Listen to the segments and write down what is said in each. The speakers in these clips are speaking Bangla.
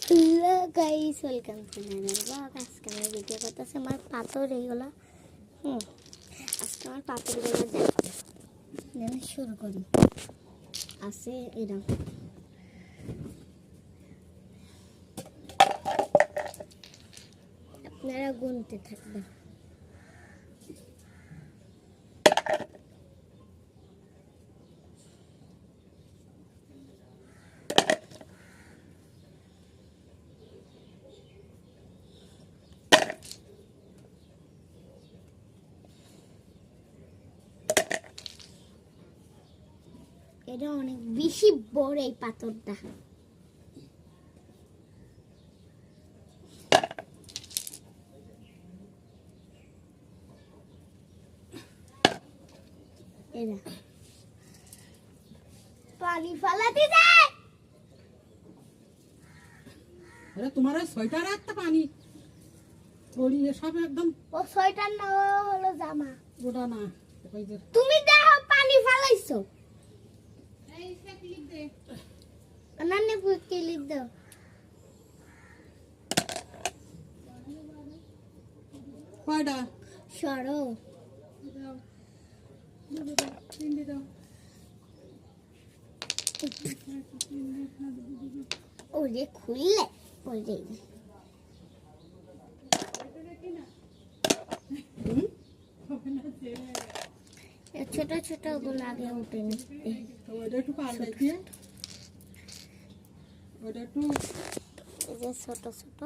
Hello guys, welcome to channel blog. আজকে আমি ভিডিও করতেছি আমার পাথর এইগুলো। আজকে আমার পাথরগুলো দেখো, শুরু করি। আছে এরকম, আপনারা গুনতে থাকবেন। এটা অনেক বেশি বড় এই পাথরটা। এরা পানি ফালাতে যায়। अरे तुम्हारा स्वेटर है तो पानी थोड़ी ये सब एकदम ও সোয়েটার না, ও হলো জামা। उड़ा ना कोई इधर তুমি দেখো পানি ফালাইছো। ए इसका क्लिप दे অনন্য ক্লিপ দাও। पड़ा সরো। दाओ तीन दे दो ওরে খুললে ওরে ছোট ছোট গুলো আগে উঠে নিতে। ওটা একটু পার দেখিয়ে ওটা একটু এই যে ছোট ছোট,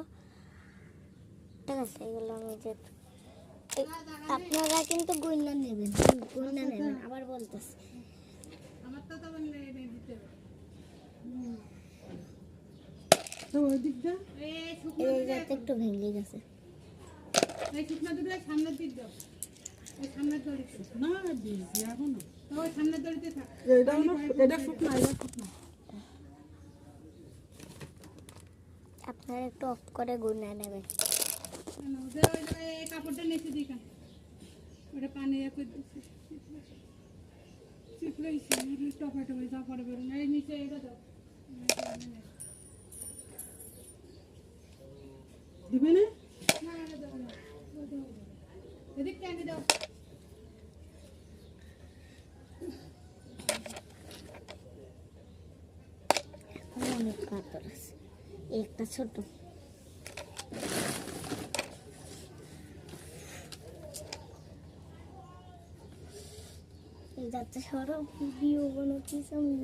ঠিক আছে, এগুলো আমি যে আপনারা কিন্তু গুইনা নেবেন, গুইনা নেবেন। আবার বলতেছি, আমার তো তখন দিতে তো ওই দিকটা এই শুকনো এই যাতে একটু ভেঙে গেছে। এই শুকনো দুটো সামনের দিক দাও, এই সামনের দড়ি না দিস এখন তো ওই সামনের দড়িতে থাক। এটা শুকনো আপনারা একটু অফ করে গুইনা নেবেন। ওদের ওই জায়গায় কাপড়টা নিচে দিকা ওটা পানি করে দিচ্ছি চিপলাইছি টপা টপা যা পরে বেরো না এই নিচে এটা দাও দিবে না না এটা দাও না এদিক টানি দাও অনেক পাথর আছে, একটা ছোট। যাতে সরো ভিডিও বানাচ্ছি আমি।